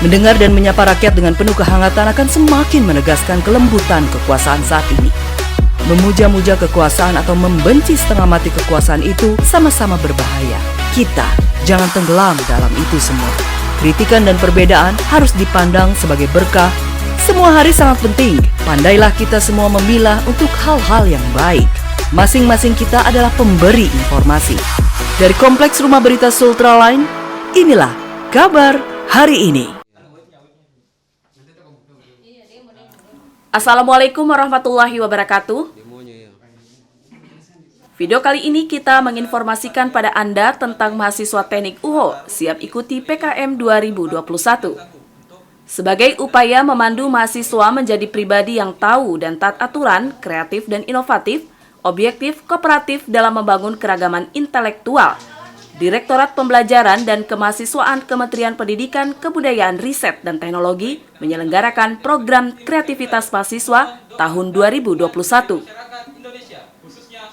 Mendengar dan menyapa rakyat dengan penuh kehangatan akan semakin menegaskan kelembutan kekuasaan saat ini. Memuja-muja kekuasaan atau membenci setengah mati kekuasaan itu sama-sama berbahaya. Kita jangan tenggelam dalam itu semua. Kritikan dan perbedaan harus dipandang sebagai berkah. Semua hari sangat penting. Pandailah kita semua memilah untuk hal-hal yang baik. Masing-masing kita adalah pemberi informasi. Dari Kompleks Rumah Berita Sultra Line, inilah kabar hari ini. Assalamualaikum warahmatullahi wabarakatuh. Video kali ini kita menginformasikan pada Anda tentang mahasiswa teknik UHO siap ikuti PKM 2021. Sebagai upaya memandu mahasiswa menjadi pribadi yang tahu dan taat aturan, kreatif dan inovatif, objektif, kooperatif dalam membangun keragaman intelektual, Direktorat Pembelajaran dan Kemahasiswaan Kementerian Pendidikan, Kebudayaan, Riset, dan Teknologi menyelenggarakan program kreativitas mahasiswa tahun 2021.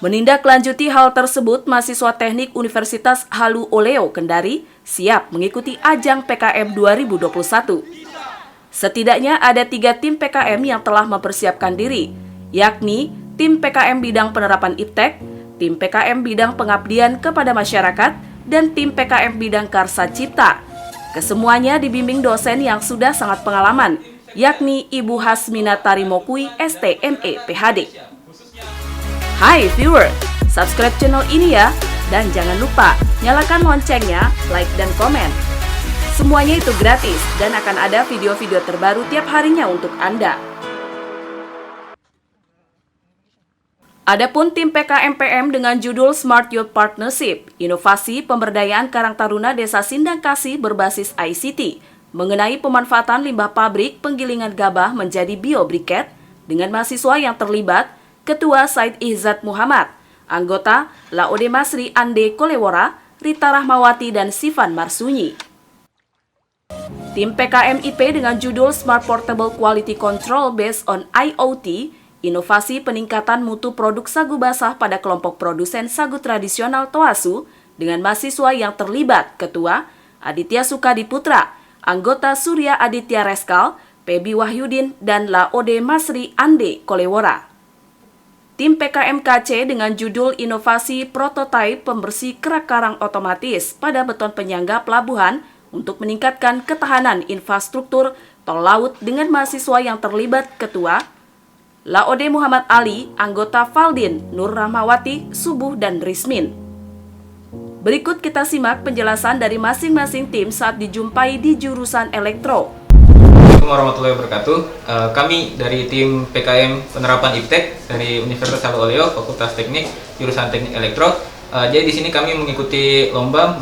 Menindaklanjuti hal tersebut, mahasiswa teknik Universitas Halu Oleo Kendari siap mengikuti ajang PKM 2021. Setidaknya ada 3 tim PKM yang telah mempersiapkan diri, yakni tim PKM bidang penerapan iptek, tim PKM bidang pengabdian kepada masyarakat, dan tim PKM bidang karsa cipta. Kesemuanya dibimbing dosen yang sudah sangat pengalaman, yakni Ibu Hasmina Tarimokui, STME, PhD. Hai viewer, subscribe channel ini ya, dan jangan lupa nyalakan loncengnya, like dan komen. Semuanya itu gratis dan akan ada video-video terbaru tiap harinya untuk Anda. Adapun tim PKMPM dengan judul Smart Youth Partnership, Inovasi Pemberdayaan Karang Taruna Desa Sindang Kasih berbasis ICT, mengenai pemanfaatan limbah pabrik penggilingan gabah menjadi biobriket dengan mahasiswa yang terlibat, Ketua Said Izzat Muhammad, anggota Laode Masri Ande Kolewora, Rita Rahmawati dan Sifan Marsunyi. Tim PKMIP dengan judul Smart Portable Quality Control Based on IoT, Inovasi peningkatan mutu produk sagu basah pada kelompok produsen sagu tradisional Toasu dengan mahasiswa yang terlibat, Ketua Aditya Sukadi Putra, anggota Surya Aditya Reskal, Pebi Wahyudin, dan Laode Masri Ande Kolewora. Tim PKMKC dengan judul Inovasi Prototipe Pembersih Kerak Karang Otomatis pada beton penyangga pelabuhan untuk meningkatkan ketahanan infrastruktur tol laut dengan mahasiswa yang terlibat, Ketua Laode Muhammad Ali, anggota Faldin, Nur Rahmawati, Subuh, dan Rismin. Berikut kita simak penjelasan dari masing-masing tim saat dijumpai di jurusan elektro. Assalamualaikum warahmatullahi wabarakatuh. Kami dari tim PKM Penerapan Iptek dari Universitas Halu Oleo, Fakultas Teknik, jurusan Teknik Elektro. Jadi di sini kami mengikuti lomba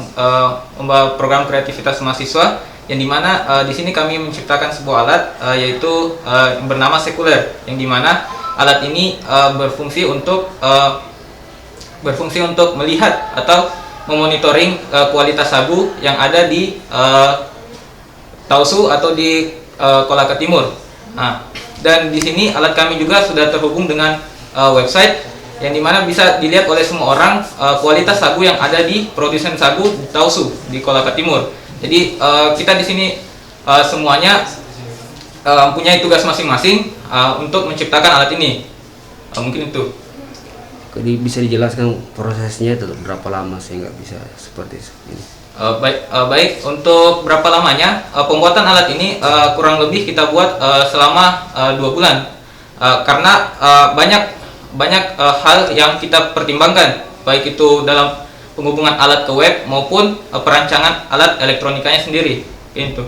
program kreativitas mahasiswa, yang dimana di sini kami menciptakan sebuah alat yaitu yang bernama sekuler, yang dimana alat ini berfungsi untuk melihat atau memonitoring kualitas sagu yang ada di Tausu atau di Kolaka Timur. Nah, dan di sini alat kami juga sudah terhubung dengan website yang dimana bisa dilihat oleh semua orang kualitas sagu yang ada di produsen sagu di Tausu di Kolaka Timur. Jadi kita di sini semuanya mempunyai tugas masing-masing untuk menciptakan alat ini. Mungkin itu. Jadi bisa dijelaskan prosesnya itu berapa lama sehingga bisa seperti ini? Baik, untuk berapa lamanya pembuatan alat ini kurang lebih kita buat selama 2 bulan karena banyak hal yang kita pertimbangkan, baik itu dalam penghubungan alat ke web maupun perancangan alat elektronikanya sendiri. Itu.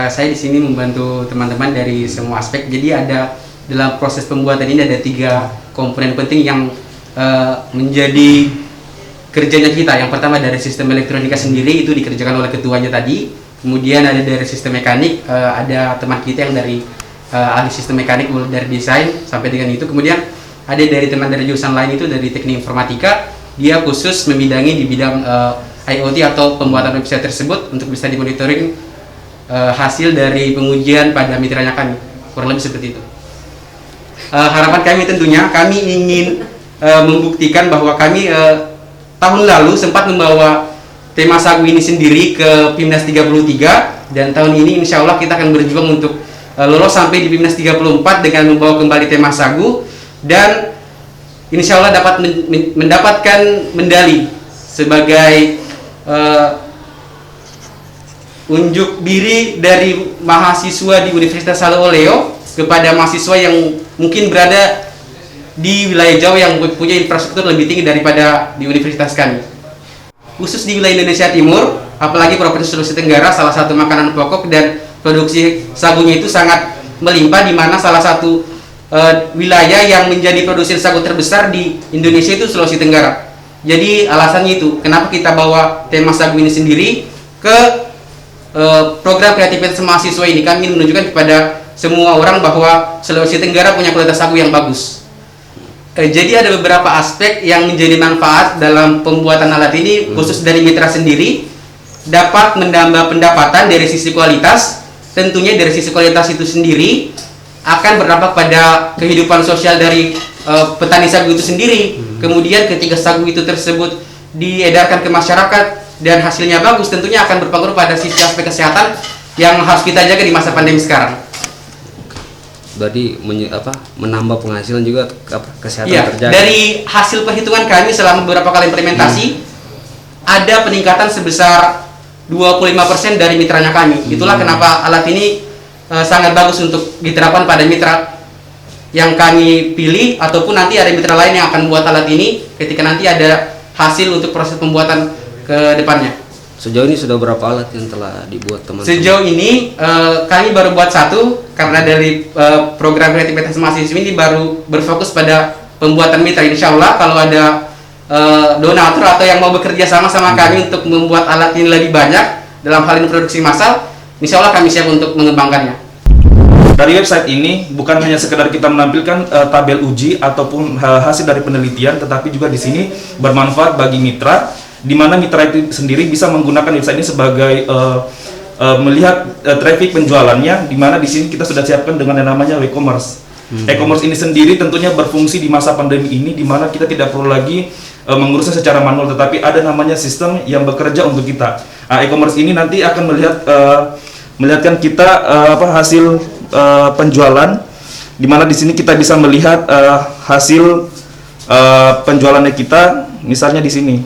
Saya di sini membantu teman-teman dari semua aspek. Jadi ada dalam proses pembuatan ini ada 3 komponen penting yang menjadi kerjanya kita. Yang pertama dari sistem elektronika sendiri, itu dikerjakan oleh ketuanya tadi. Kemudian ada dari sistem mekanik, ada teman kita yang dari ahli sistem mekanik dari desain sampai dengan itu. Kemudian ada dari teman dari jurusan lain itu dari teknik informatika. Dia khusus membidangi di bidang IoT atau pembuatan website tersebut untuk bisa dimonitoring hasil dari pengujian pada mitranya kami. Kurang lebih seperti itu. Harapan kami tentunya kami ingin membuktikan bahwa kami tahun lalu sempat membawa tema sagu ini sendiri ke PIMNAS 33 Dan tahun ini insya Allah kita akan berjuang untuk lolos sampai di BIMNAS 34 dengan membawa kembali tema sagu, dan insya Allah dapat mendapatkan medali sebagai unjuk diri dari mahasiswa di Universitas Salih Oleo kepada mahasiswa yang mungkin berada di wilayah Jawa yang punya infrastruktur lebih tinggi daripada di universitas kami. Khusus di wilayah Indonesia Timur, apalagi Provinsi Sulawesi Tenggara, salah satu makanan pokok dan produksi sagunya itu sangat melimpah, di mana salah satu wilayah yang menjadi produsen sagu terbesar di Indonesia itu Sulawesi Tenggara. Jadi alasannya itu kenapa kita bawa tema sagu ini sendiri ke program kreativitas mahasiswa ini. Kami menunjukkan kepada semua orang bahwa Sulawesi Tenggara punya kualitas sagu yang bagus. Jadi ada beberapa aspek yang menjadi manfaat dalam pembuatan alat ini, khusus dari mitra sendiri, dapat menambah pendapatan dari sisi kualitas. Tentunya dari sisi kualitas itu sendiri akan berdampak pada kehidupan sosial dari petani sagu itu sendiri. Kemudian ketika sagu itu tersebut diedarkan ke masyarakat dan hasilnya bagus, tentunya akan berpengaruh pada sisi aspek kesehatan yang harus kita jaga di masa pandemi sekarang. Berarti menambah penghasilan juga kesehatan Ya, terjaga. dari hasil perhitungan kami selama beberapa kali implementasi, ada peningkatan sebesar 25% dari mitranya kami. Itulah kenapa alat ini sangat bagus untuk diterapkan pada mitra yang kami pilih, ataupun nanti ada mitra lain yang akan membuat alat ini ketika nanti ada hasil untuk proses pembuatan ke depannya. Sejauh ini sudah berapa alat yang telah dibuat teman-teman? Sejauh ini kami baru buat satu, karena dari program kreativitas mahasiswa ini baru berfokus pada pembuatan mitra. Insya Allah kalau ada donatur atau yang mau bekerja sama kami untuk membuat alat ini lebih banyak dalam hal ini produksi massal, insya Allah kami siap untuk mengembangkannya. Dari website ini bukan hanya sekedar kita menampilkan tabel uji ataupun hasil dari penelitian, tetapi juga di sini bermanfaat bagi mitra, di mana mitra itu sendiri bisa menggunakan website ini sebagai melihat traffic penjualannya, di mana di sini kita sudah siapkan dengan yang namanya e-commerce. E-commerce ini sendiri tentunya berfungsi di masa pandemi ini, di mana kita tidak perlu lagi mengurusnya secara manual, tetapi ada namanya sistem yang bekerja untuk kita. E-commerce ini nanti akan melihatkan kita hasil penjualan, di mana di sini kita bisa melihat hasil penjualannya kita, misalnya di sini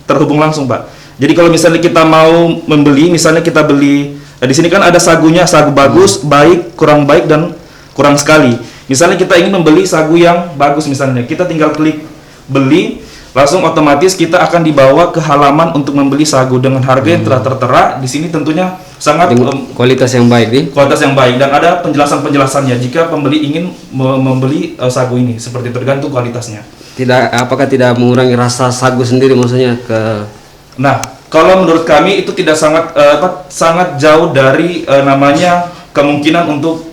terhubung langsung, Pak. Jadi kalau misalnya kita mau membeli, misalnya kita beli, di sini kan ada sagunya, sagu bagus, baik, kurang baik, dan kurang sekali. Misalnya kita ingin membeli sagu yang bagus, misalnya kita tinggal klik beli, langsung otomatis kita akan dibawa ke halaman untuk membeli sagu dengan harga yang telah tertera. Di sini tentunya sangat kualitas yang baik nih. Kualitas yang baik, dan ada penjelasannya jika pembeli ingin membeli sagu ini, seperti tergantung kualitasnya. Apakah tidak mengurangi rasa sagu sendiri maksudnya ke? Nah, kalau menurut kami itu tidak sangat jauh dari namanya kemungkinan untuk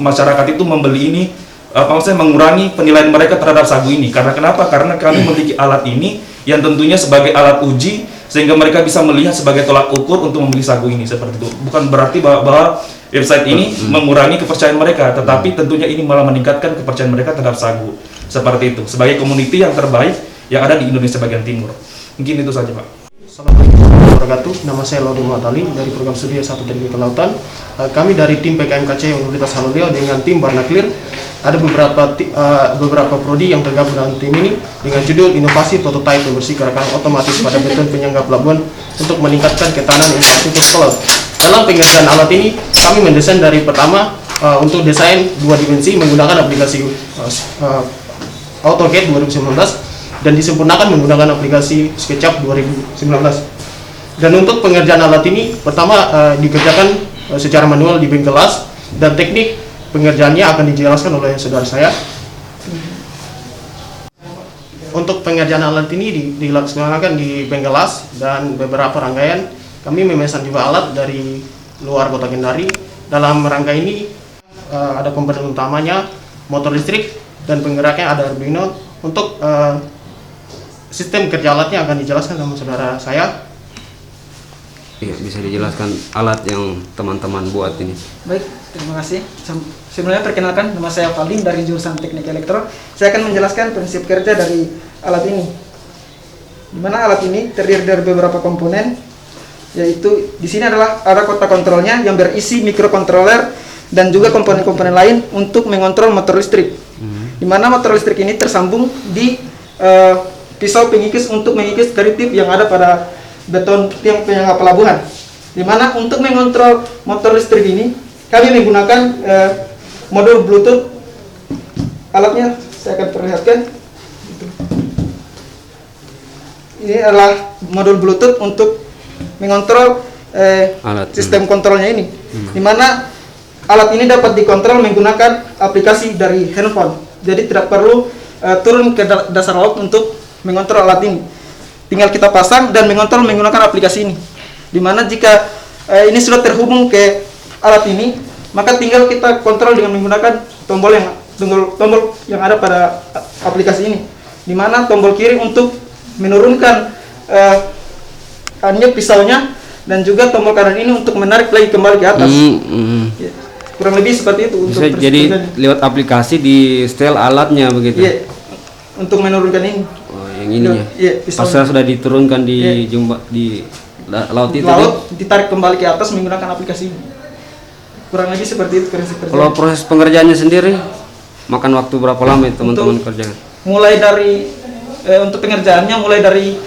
masyarakat itu membeli ini, maksudnya mengurangi penilaian mereka terhadap sagu ini. Karena kenapa? Karena kami memiliki alat ini yang tentunya sebagai alat uji, sehingga mereka bisa melihat sebagai tolak ukur untuk membeli sagu ini, seperti itu. Bukan berarti bahwa website ini mengurangi kepercayaan mereka, tetapi tentunya ini malah meningkatkan kepercayaan mereka terhadap sagu. Seperti itu, sebagai community yang terbaik yang ada di Indonesia bagian timur. Mungkin itu saja, Pak. Assalamualaikum warahmatullahi wabarakatuh. Nama saya Laude Muhammad Ali dari program studi S1 Teknik Kelautan. Kami dari tim PKMKC Universitas Haloleo dengan tim Barnaklir ada beberapa prodi yang tergabung dalam tim ini dengan judul Inovasi Prototipe Pembersih Kerekanan Otomatis pada Beton Penyangga Pelabuhan untuk meningkatkan ketahanan infrastruktur ke laut. Dalam pengerjaan alat ini, kami mendesain dari pertama untuk desain 2 dimensi menggunakan aplikasi AutoCAD 2019 dan disempurnakan menggunakan aplikasi SketchUp 2019. Dan untuk pengerjaan alat ini pertama dikerjakan secara manual di bengkel las, dan teknik pengerjaannya akan dijelaskan oleh saudara saya. Untuk pengerjaan alat ini dilaksanakan di bengkel las dan beberapa rangkaian. Kami memesan juga alat dari luar kota Kendari. Dalam rangka ini ada komponen utamanya motor listrik dan penggeraknya ada Arduino. Untuk sistem kerja alatnya akan dijelaskan sama saudara saya. Iya, bisa dijelaskan alat yang teman-teman buat ini. Baik, terima kasih. Sebelumnya perkenalkan, nama saya Valim dari jurusan Teknik Elektro. Saya akan menjelaskan prinsip kerja dari alat ini. Di mana alat ini terdiri dari beberapa komponen. yaitu di sini adalah ada kotak kontrolnya yang berisi mikrokontroler dan juga komponen-komponen lain untuk mengontrol motor listrik. Di mana motor listrik ini tersambung di pisau pengikis untuk mengikis dari tip yang ada pada beton tiang penyangga pelabuhan. Di mana untuk mengontrol motor listrik ini kami menggunakan modul Bluetooth. Alatnya saya akan perlihatkan. Ini adalah modul Bluetooth untuk mengontrol sistem kontrolnya ini. Di mana alat ini dapat dikontrol menggunakan aplikasi dari handphone. Jadi tidak perlu turun ke dasar laut untuk mengontrol alat ini. Tinggal kita pasang dan mengontrol menggunakan aplikasi ini. Dimana jika ini sudah terhubung ke alat ini, maka tinggal kita kontrol dengan menggunakan tombol yang ada pada aplikasi ini. Dimana tombol kiri untuk menurunkan pisaunya, dan juga tombol kanan ini untuk menarik lagi kembali ke atas. Ya, kurang lebih seperti itu. Bisa jadi lewat aplikasi di setel alatnya begitu. Iya, untuk menurunkan ini. Oh, yang ininya. Iya, pas sudah diturunkan di di laut itu. Ditarik kembali ke atas menggunakan aplikasi ini. Kurang lebih seperti itu kerja. Kalau proses pengerjaannya sendiri makan waktu berapa lama teman-teman kerjakan? Mulai dari untuk pengerjaannya mulai dari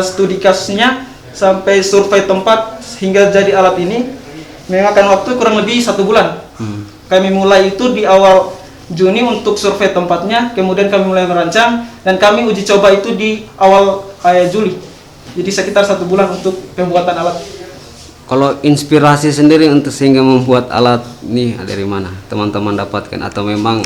studi kasusnya sampai survei tempat hingga jadi alat ini memakan waktu kurang lebih 1 bulan. Kami mulai itu di awal Juni untuk survei tempatnya, kemudian kami mulai merancang dan kami uji coba itu di awal Juli. Jadi sekitar 1 bulan untuk pembuatan alat. Kalau inspirasi sendiri untuk sehingga membuat alat ini dari mana teman-teman dapatkan, atau memang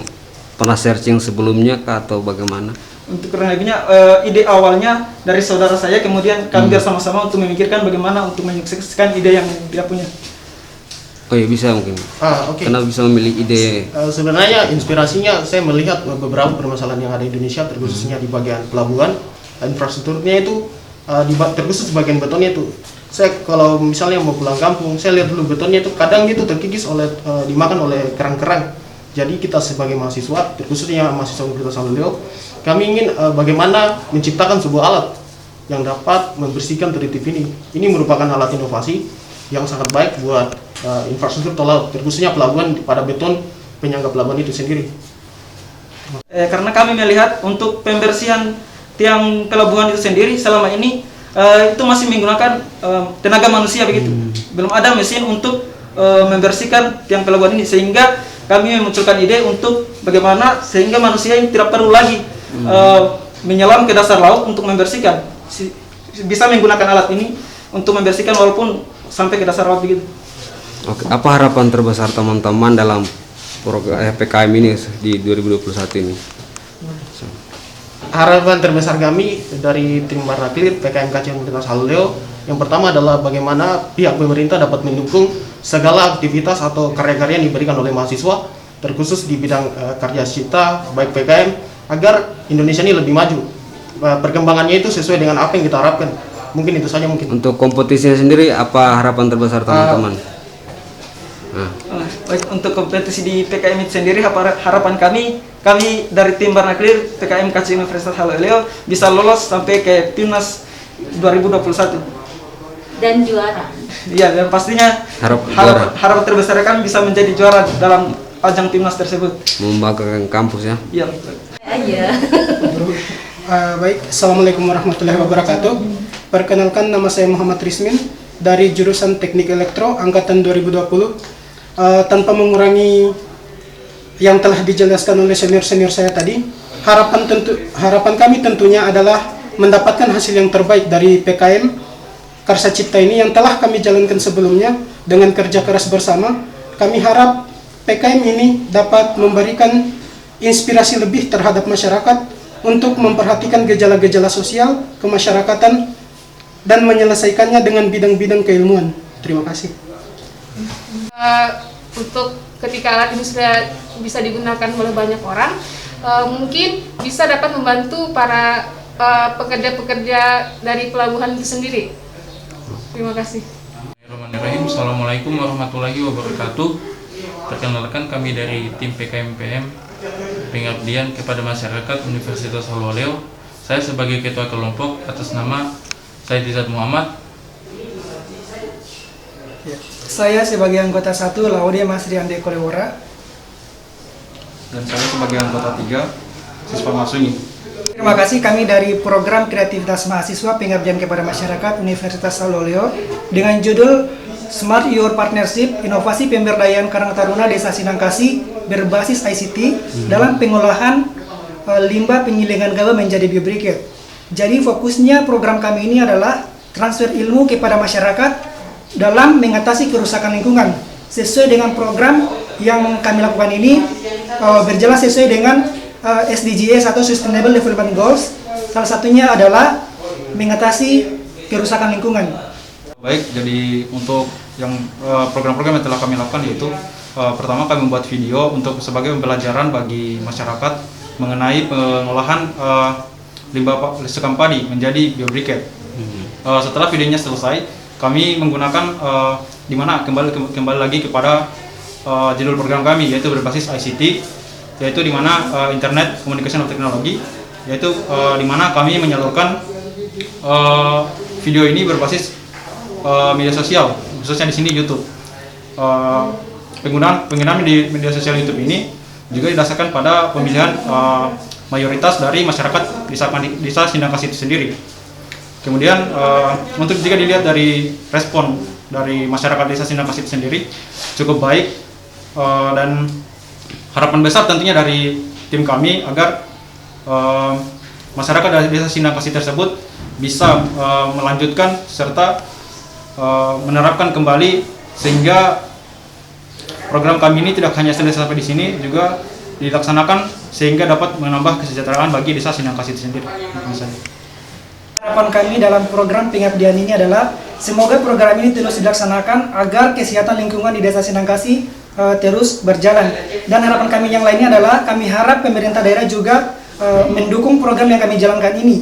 pernah searching sebelumnya kah, atau bagaimana? Untuk kurang lebihnya ide awalnya dari saudara saya, kemudian kami bersama-sama untuk memikirkan bagaimana untuk menyukseskan ide yang dia punya. Oh ya, bisa mungkin. Oke. Karena bisa memilih ide. Sebenarnya inspirasinya saya melihat beberapa permasalahan yang ada di Indonesia, terkhususnya di bagian pelabuhan, infrastrukturnya itu terkhusus bagian betonnya itu. Saya kalau misalnya mau pulang kampung, saya lihat dulu betonnya itu kadang itu terkikis dimakan oleh kerang-kerang. Jadi kita sebagai mahasiswa, terkhususnya mahasiswa Universitas Haloleo, kami ingin bagaimana menciptakan sebuah alat yang dapat membersihkan tertib ini. Ini merupakan alat inovasi yang sangat baik buat infrastruktur tol laut, terkhususnya pelabuhan pada beton penyangga pelabuhan itu sendiri. Karena kami melihat untuk pembersihan tiang pelabuhan itu sendiri selama ini itu masih menggunakan tenaga manusia begitu. Belum ada mesin untuk membersihkan tiang pelabuhan ini, sehingga kami memunculkan ide untuk bagaimana sehingga manusia ini tidak perlu lagi menyelam ke dasar laut untuk membersihkan. Bisa menggunakan alat ini untuk membersihkan walaupun sampai ke dasar laut begitu. Oke, apa harapan terbesar teman-teman dalam program PKM ini di 2021 ini? Harapan terbesar kami dari tim Barnaklir PKM KC Universitas Haloleo, yang pertama adalah bagaimana pihak pemerintah dapat mendukung segala aktivitas atau karya-karya yang diberikan oleh mahasiswa, terkhusus di bidang karya cipta baik PKM, agar Indonesia ini lebih maju. Perkembangannya itu sesuai dengan apa yang kita harapkan. Mungkin itu saja mungkin. Untuk kompetisinya sendiri, apa harapan terbesar teman-teman? Baik, untuk kompetisi di PKM itu sendiri, harapan kami dari tim Barnaklir PKM KC Universitas Haloleo bisa lolos sampai ke Timnas 2021 dan juara. Iya, dan pastinya harapan terbesar kami bisa menjadi juara dalam ajang Timnas tersebut. Membanggakan kampus ya. Iya. Aja. Baik, Assalamualaikum warahmatullahi wabarakatuh. Perkenalkan, nama saya Muhammad Rizmin dari jurusan Teknik Elektro angkatan 2020. Tanpa mengurangi yang telah dijelaskan oleh senior-senior saya tadi, harapan kami tentunya adalah mendapatkan hasil yang terbaik dari PKM Karsa Cipta ini yang telah kami jalankan sebelumnya dengan kerja keras bersama. Kami harap PKM ini dapat memberikan inspirasi lebih terhadap masyarakat untuk memperhatikan gejala-gejala sosial kemasyarakatan dan menyelesaikannya dengan bidang-bidang keilmuan. Terima kasih. Untuk ketika alat ini sudah bisa digunakan oleh banyak orang, mungkin bisa dapat membantu para pekerja-pekerja dari pelabuhan itu sendiri. Terima kasih. Bismillahirrahmanirrahim. Assalamualaikum warahmatullahi wabarakatuh. Perkenalkan, kami dari tim PKMPM Pengabdian kepada Masyarakat Universitas Haloleo. Saya sebagai ketua kelompok atas nama Said Izzat Muhammad Ya. Saya sebagai anggota 1 Laudia Masri Ande Kolewora. Dan saya sebagai anggota 3 siswa Masuni. Terima kasih, kami dari program kreativitas mahasiswa pengabdian kepada masyarakat Universitas Saloleo dengan judul Smart Your Partnership, inovasi pemberdayaan Karang Taruna Desa Sindangkasih berbasis ICT dalam pengolahan limbah penggilingan gabah menjadi biobriket. Jadi fokusnya program kami ini adalah transfer ilmu kepada masyarakat dalam mengatasi kerusakan lingkungan. Sesuai dengan program yang kami lakukan ini berjalan sesuai dengan SDGs atau Sustainable Development Goals. Salah satunya adalah mengatasi kerusakan lingkungan. Baik, jadi untuk yang program-program yang telah kami lakukan yaitu pertama kami membuat video untuk sebagai pembelajaran bagi masyarakat mengenai pengolahan limbah sekam padi menjadi biobriket. Setelah videonya selesai, kami menggunakan di mana kembali lagi kepada judul program kami yaitu berbasis ICT, yaitu di mana Internet Communication Technology, yaitu di mana kami menyalurkan video ini berbasis media sosial, khususnya di sini YouTube. Penggunaan di media sosial YouTube ini juga didasarkan pada pemilihan mayoritas dari masyarakat desa Sindangkasih itu sendiri. Kemudian untuk jika dilihat dari respon dari masyarakat desa Sindangkasih itu sendiri cukup baik, dan harapan besar tentunya dari tim kami agar masyarakat dari desa Sindangkasih tersebut bisa melanjutkan serta menerapkan kembali sehingga program kami ini tidak hanya selesai sampai di sini, juga dilaksanakan sehingga dapat menambah kesejahteraan bagi desa Sindangkasih itu sendiri. Harapan kami dalam program pengabdian ini adalah semoga program ini terus dilaksanakan agar kesehatan lingkungan di desa Sindangkasih terus berjalan. Dan harapan kami yang lainnya adalah kami harap pemerintah daerah juga mendukung program yang kami jalankan ini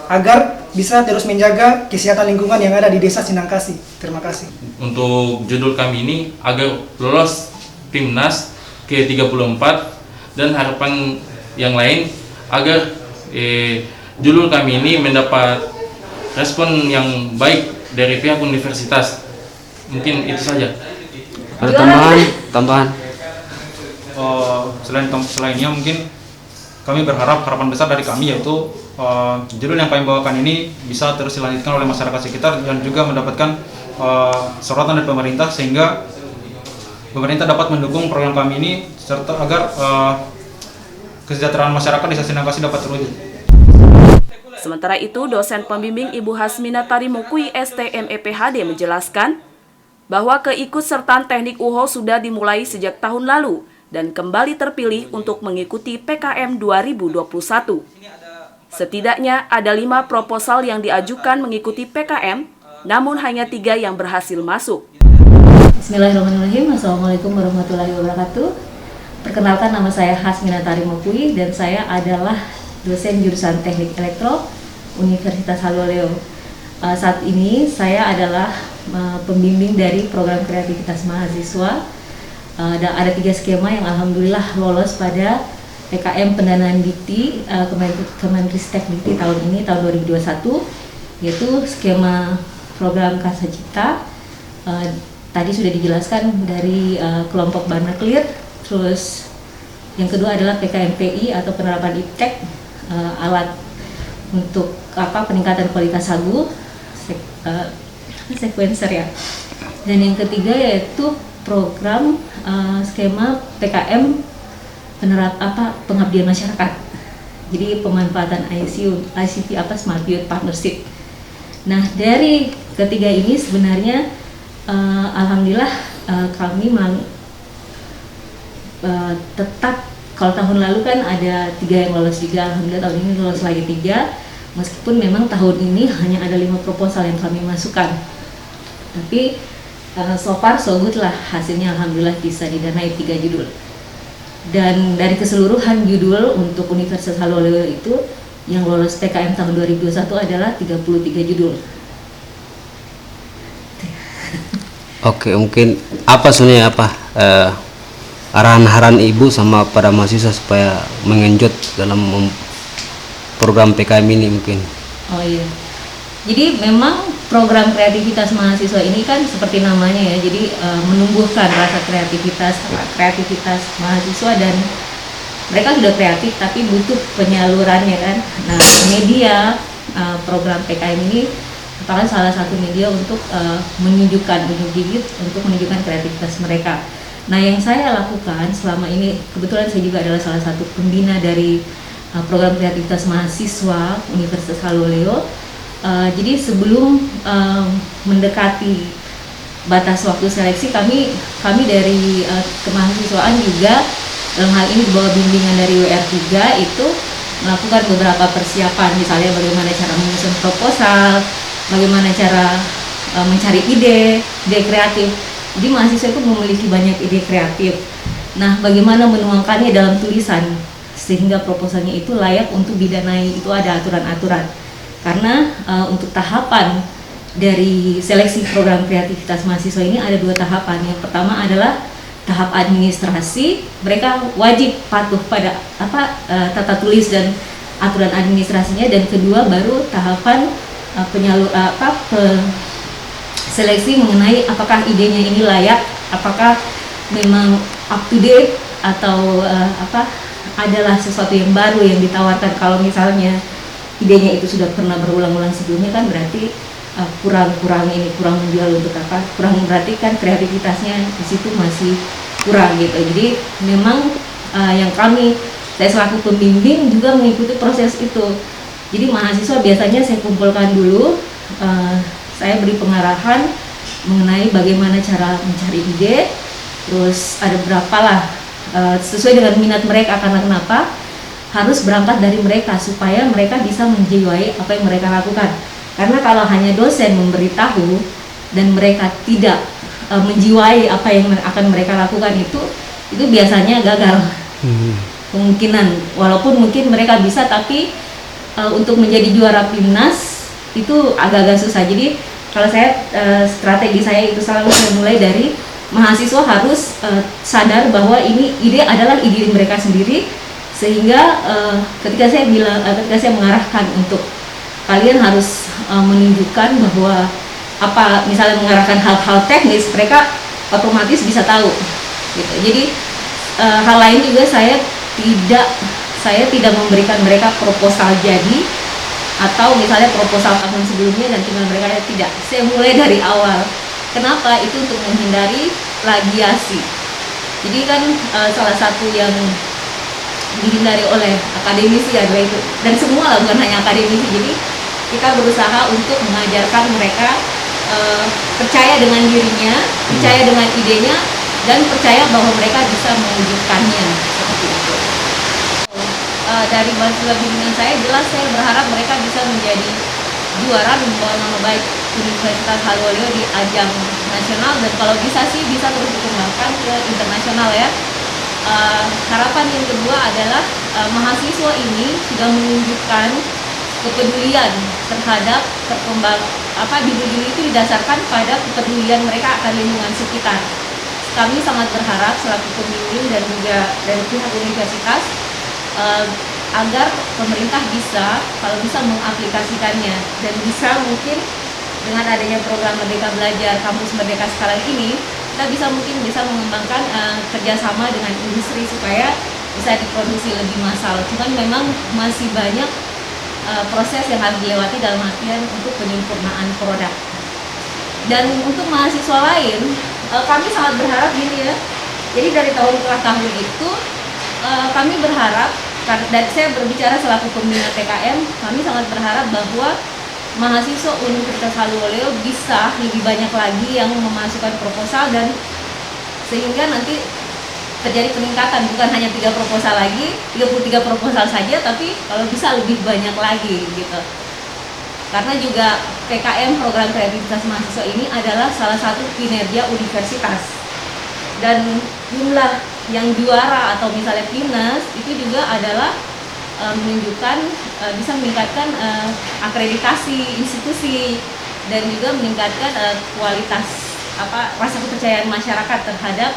agar bisa terus menjaga kesehatan lingkungan yang ada di desa Sindangkasih. Terima kasih. Untuk judul kami ini agar lolos Timnas ke-34 dan harapan yang lain agar judul kami ini mendapat respon yang baik dari pihak universitas. Mungkin itu saja. Ada tambahan? Selainnya mungkin kami berharap harapan besar dari kami yaitu judul yang kami bawakan ini bisa terus dilanjutkan oleh masyarakat sekitar dan juga mendapatkan sorotan dari pemerintah sehingga pemerintah dapat mendukung program kami ini serta agar kesejahteraan masyarakat desa Sindangkasih dapat terwujud. Sementara itu, dosen pembimbing Ibu Hasmina Tarimukui STMEPHD menjelaskan bahwa keikutsertaan teknik UHO sudah dimulai sejak tahun lalu dan kembali terpilih untuk mengikuti PKM 2021. Setidaknya ada 5 proposal yang diajukan mengikuti PKM, namun hanya 3 yang berhasil masuk. Bismillahirrahmanirrahim. Assalamualaikum warahmatullahi wabarakatuh. Perkenalkan, nama saya Hasmina Tarimukui dan saya adalah dosen jurusan Teknik Elektro Universitas Saloleo. Saat ini saya adalah pembimbing dari program kreativitas mahasiswa. Ada 3 skema yang alhamdulillah lolos pada PKM pendanaan Dikti Kemenristek Dikti tahun ini, tahun 2021, yaitu skema program Karsa Cipta. Tadi sudah dijelaskan dari kelompok Barnaklir. Terus yang kedua adalah PKMPI atau penerapan iptek, alat untuk peningkatan kualitas sagu, sequencer ya. Dan yang ketiga yaitu program skema PKM pengabdian masyarakat. Jadi pemanfaatan ICT Smart Youth Partnership. Nah, dari ketiga ini sebenarnya alhamdulillah kami tetap, kalau tahun lalu kan ada 3 yang lolos juga, alhamdulillah tahun ini lolos lagi 3, meskipun memang tahun ini hanya ada 5 proposal yang kami masukkan, tapi so far so good lah hasilnya, alhamdulillah bisa didanai 3 judul. Dan dari keseluruhan judul untuk Universitas Saloleo itu yang lolos PKM tahun 2021 adalah 33 judul. Oke, mungkin apa sebenarnya arahan-arahan Ibu sama pada mahasiswa supaya mengenjot dalam program PKM ini mungkin? Oh iya, jadi memang program kreativitas mahasiswa ini kan seperti namanya ya, jadi menumbuhkan rasa kreativitas mahasiswa, dan mereka sudah kreatif tapi butuh penyalurannya kan. Nah, media program PKM ini merupakan salah satu media untuk menunjukkan kreativitas mereka. Nah, yang saya lakukan selama ini, kebetulan saya juga adalah salah satu pembina dari program kreativitas mahasiswa Universitas Haloleo. Jadi sebelum mendekati batas waktu seleksi, kami dari kemahasiswaan juga dalam hal ini di bawah bimbingan dari WR3 itu melakukan beberapa persiapan, misalnya bagaimana cara menyusun proposal, bagaimana cara mencari ide kreatif. Jadi mahasiswa itu memiliki banyak ide kreatif. Nah, bagaimana menuangkannya dalam tulisan sehingga proposalnya itu layak untuk didanai, itu ada aturan-aturan. Karena untuk tahapan dari seleksi program kreativitas mahasiswa ini ada 2 tahapan. Yang pertama adalah tahap administrasi, mereka wajib patuh pada tata tulis dan aturan administrasinya, dan kedua baru tahapan seleksi mengenai apakah idenya ini layak, apakah memang up to date, atau adalah sesuatu yang baru yang ditawarkan. Kalau misalnya idenya itu sudah pernah berulang-ulang sebelumnya, kan berarti kurang menjual untuk kurang, berarti kan kreativitasnya di situ masih kurang gitu. Jadi memang saya selaku pembimbing juga mengikuti proses itu. Jadi mahasiswa biasanya saya kumpulkan dulu, saya beri pengarahan mengenai bagaimana cara mencari ide, terus ada berapalah sesuai dengan minat mereka, karena kenapa harus berangkat dari mereka supaya mereka bisa menjiwai apa yang mereka lakukan. Karena kalau hanya dosen memberitahu dan mereka tidak menjiwai apa yang akan mereka lakukan, itu biasanya gagal. Kemungkinan walaupun mungkin mereka bisa, tapi untuk menjadi juara PIMNAS itu agak-agak susah. Jadi kalau saya strategi saya itu selalu mulai dari mahasiswa harus sadar bahwa ini ide adalah ide mereka sendiri, sehingga ketika saya mengarahkan untuk kalian harus menunjukkan bahwa misalnya mengarahkan hal-hal teknis, mereka otomatis bisa tahu gitu. Jadi hal lain juga saya tidak memberikan mereka proposal jadi, atau misalnya proposal tahun sebelumnya dan tinggal mereka tidak. Saya mulai dari awal. Kenapa? Itu untuk menghindari plagiasi. Jadi kan salah satu yang dihindari oleh akademisi adalah itu, dan semua lah, bukan hanya akademisi. Jadi kita berusaha untuk mengajarkan mereka percaya dengan dirinya, percaya dengan idenya, dan percaya bahwa mereka bisa mewujudkannya seperti itu. Dari mahasiswa bimbingan saya, jelas saya berharap mereka bisa menjadi juara, membawa nama baik Universitas Haloleo di ajang nasional, dan kalau bisa sih bisa terus dikembangkan ke internasional ya. Harapan yang kedua adalah mahasiswa ini sudah menunjukkan kepedulian terhadap diri itu didasarkan pada kepedulian mereka akan lingkungan sekitar. Kami sangat berharap selaku pembimbing dan juga dari pihak universitas agar pemerintah kalau bisa mengaplikasikannya, dan bisa mungkin dengan adanya program Merdeka Belajar, Kampus Merdeka sekarang ini, kita bisa mengembangkan kerjasama dengan industri supaya bisa diproduksi lebih massal. Cuman memang masih banyak proses yang harus dilewati dalam artian untuk penyempurnaan produk. Dan untuk mahasiswa lain, kami sangat berharap gini ya. Jadi dari tahun ke tahun itu kami berharap, dan saya berbicara selaku pembina PKM, kami sangat berharap bahwa mahasiswa Universitas Haloleo bisa lebih banyak lagi yang memasukkan proposal, dan sehingga nanti terjadi peningkatan, bukan hanya 3 proposal lagi, 33 proposal saja, tapi kalau bisa lebih banyak lagi gitu. Karena juga PKM, program kreativitas mahasiswa ini adalah salah satu kinerja universitas, dan jumlah yang juara atau misalnya PIMNAS itu juga adalah menunjukkan bisa meningkatkan akreditasi institusi, dan juga meningkatkan kualitas rasa kepercayaan masyarakat terhadap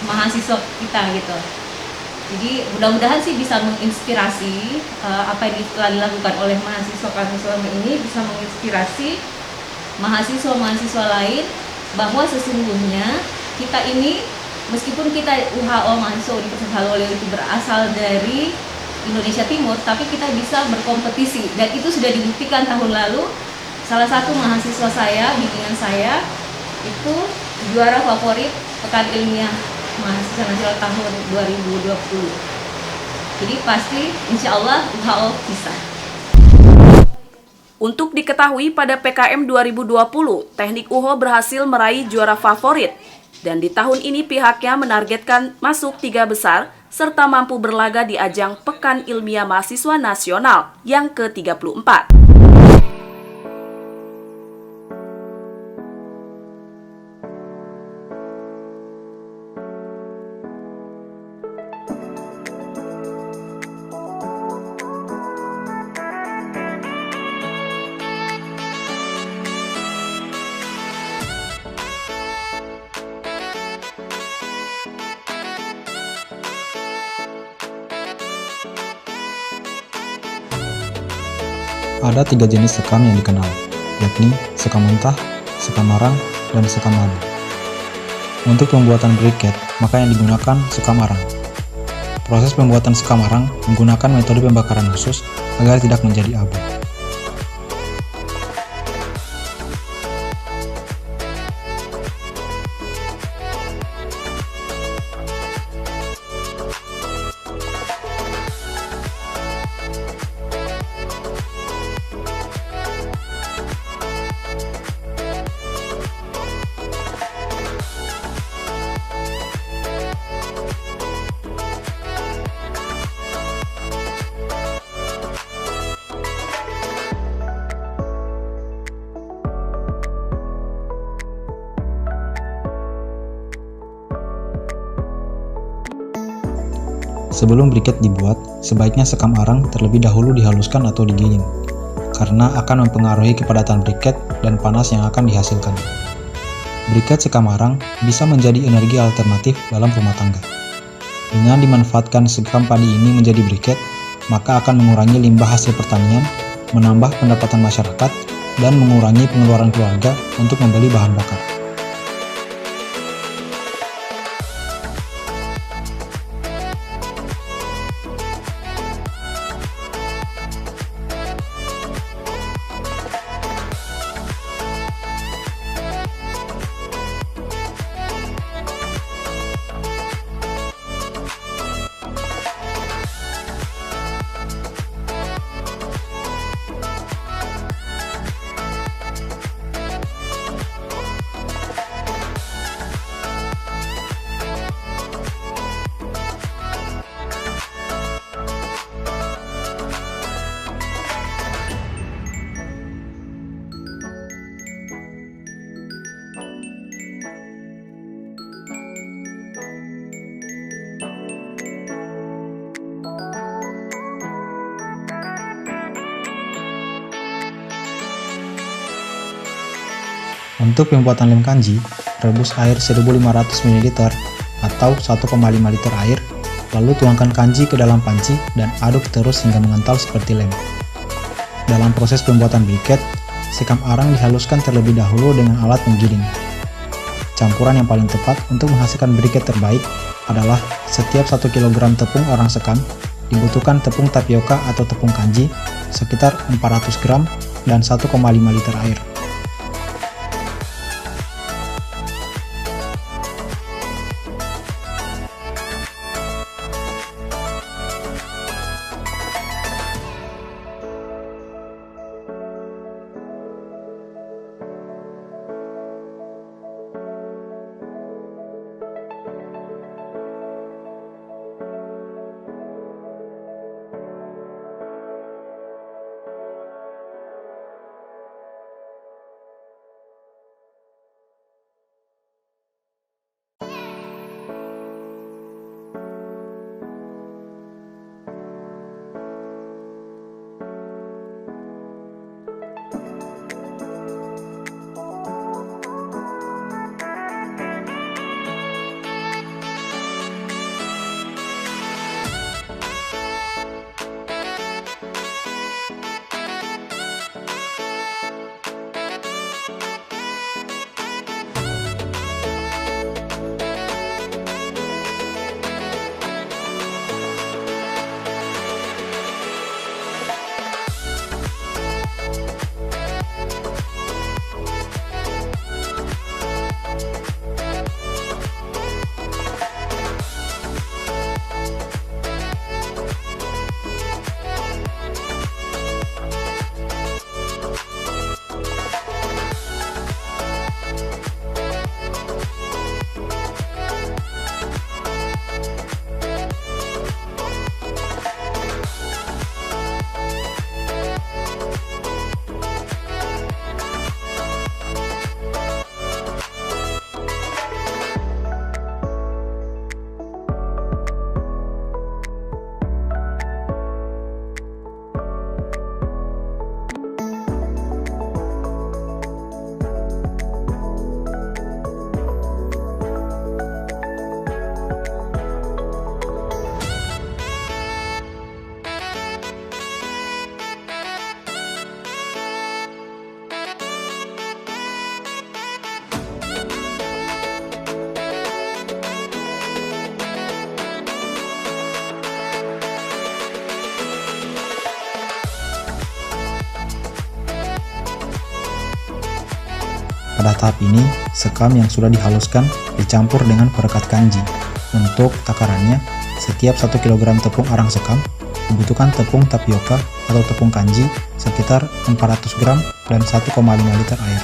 mahasiswa kita gitu. Jadi mudah-mudahan sih bisa menginspirasi apa yang telah dilakukan oleh mahasiswa ini bisa menginspirasi mahasiswa-mahasiswa lain bahwa sesungguhnya kita ini meskipun kita UHO mahasiswa Universitas Haloleo itu berasal dari Indonesia Timur, tapi kita bisa berkompetisi dan itu sudah dibuktikan tahun lalu. Salah satu mahasiswa saya, bimbingan saya itu juara favorit Pekan Ilmiah Mahasiswa Nasional tahun 2020. Jadi pasti insya Allah UHO bisa. Untuk diketahui pada PKM 2020, Teknik UHO berhasil meraih juara favorit. Dan di tahun ini pihaknya menargetkan masuk 3 besar serta mampu berlaga di ajang Pekan Ilmiah Mahasiswa Nasional yang ke-34. Ada 3 jenis sekam yang dikenal, yakni sekam mentah, sekam arang, dan sekam labu. Untuk pembuatan briket, maka yang digunakan sekam arang. Proses pembuatan sekam arang menggunakan metode pembakaran khusus agar tidak menjadi abu. Sebelum briket dibuat, sebaiknya sekam arang terlebih dahulu dihaluskan atau digiling, karena akan mempengaruhi kepadatan briket dan panas yang akan dihasilkan. Briket sekam arang bisa menjadi energi alternatif dalam rumah tangga. Dengan dimanfaatkan sekam padi ini menjadi briket, maka akan mengurangi limbah hasil pertanian, menambah pendapatan masyarakat, dan mengurangi pengeluaran keluarga untuk membeli bahan bakar. Untuk pembuatan lem kanji, rebus air 1500 ml atau 1,5 liter air, lalu tuangkan kanji ke dalam panci dan aduk terus hingga mengental seperti lem. Dalam proses pembuatan briket, sekam arang dihaluskan terlebih dahulu dengan alat penggiling. Campuran yang paling tepat untuk menghasilkan briket terbaik adalah setiap 1 kg tepung arang sekam dibutuhkan tepung tapioka atau tepung kanji sekitar 400 gram dan 1,5 liter air. Pada tahap ini, sekam yang sudah dihaluskan dicampur dengan perekat kanji. Untuk takarannya, setiap 1 kg tepung arang sekam dibutuhkan tepung tapioka atau tepung kanji sekitar 400 gram dan 1,5 liter air.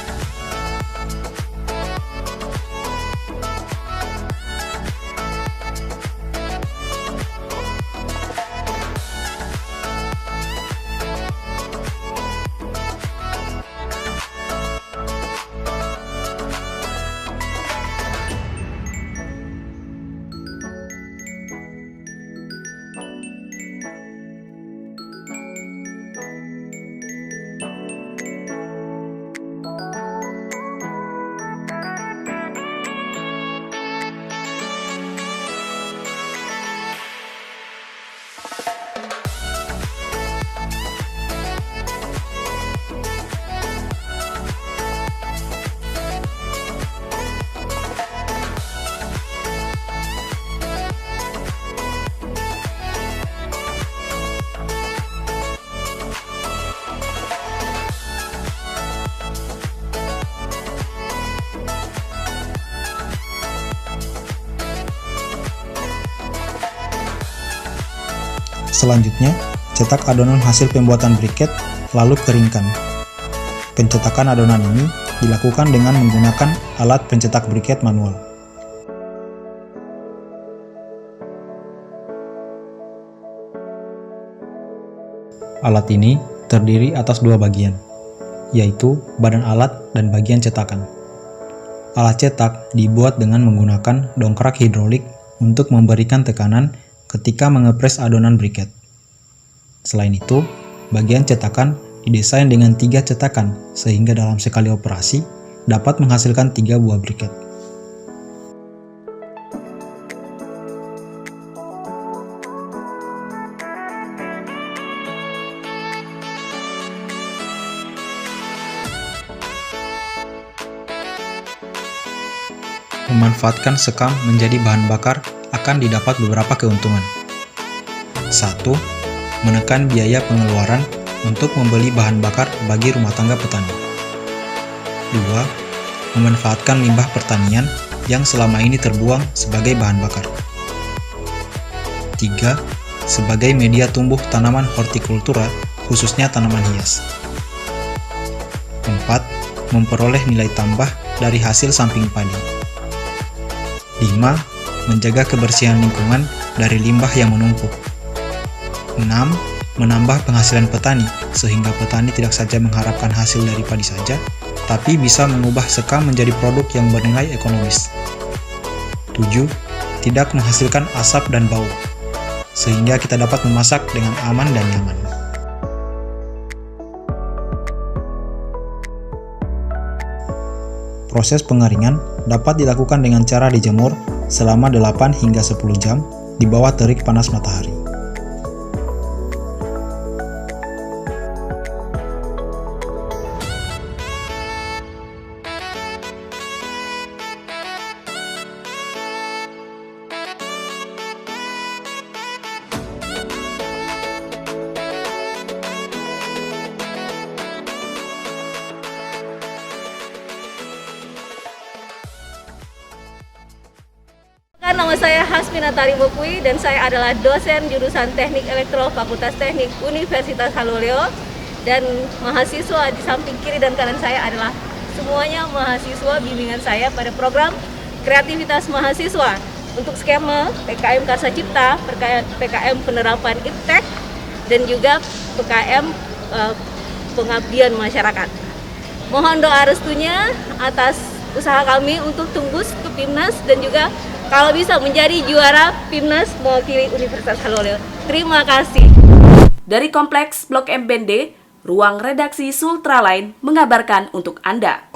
Selanjutnya, cetak adonan hasil pembuatan briket, lalu keringkan. Pencetakan adonan ini dilakukan dengan menggunakan alat pencetak briket manual. Alat ini terdiri atas 2 bagian, yaitu badan alat dan bagian cetakan. Alat cetak dibuat dengan menggunakan dongkrak hidrolik untuk memberikan tekanan ketika mengepres adonan briket. Selain itu, bagian cetakan didesain dengan 3 cetakan sehingga dalam sekali operasi dapat menghasilkan 3 buah briket. Memanfaatkan sekam menjadi bahan bakar akan didapat beberapa keuntungan. 1. Menekan biaya pengeluaran untuk membeli bahan bakar bagi rumah tangga petani. 2. Memanfaatkan limbah pertanian yang selama ini terbuang sebagai bahan bakar. 3. Sebagai media tumbuh tanaman hortikultura, khususnya tanaman hias. 4. Memperoleh nilai tambah dari hasil samping padi. 5. Menjaga kebersihan lingkungan dari limbah yang menumpuk. 6. Menambah penghasilan petani, sehingga petani tidak saja mengharapkan hasil dari padi saja, tapi bisa mengubah sekam menjadi produk yang bernilai ekonomis. 7. Tidak menghasilkan asap dan bau, sehingga kita dapat memasak dengan aman dan nyaman. Proses pengeringan dapat dilakukan dengan cara dijemur selama 8 hingga 10 jam di bawah terik panas matahari. Nama saya Hasmina Tarimopui dan saya adalah dosen jurusan Teknik Elektro Fakultas Teknik Universitas Haloleo, dan mahasiswa di samping kiri dan kanan saya adalah semuanya mahasiswa bimbingan saya pada program kreativitas mahasiswa untuk skema PKM Karsa Cipta, PKM Penerapan Iptek, dan juga PKM Pengabdian Masyarakat. Mohon doa restunya atas usaha kami untuk tembus ke PIMNAS dan juga kalau bisa menjadi juara PIMNAS mewakili Universitas Haloleo. Terima kasih. Dari Kompleks Blok M Bende, Ruang Redaksi Sultraline mengabarkan untuk Anda.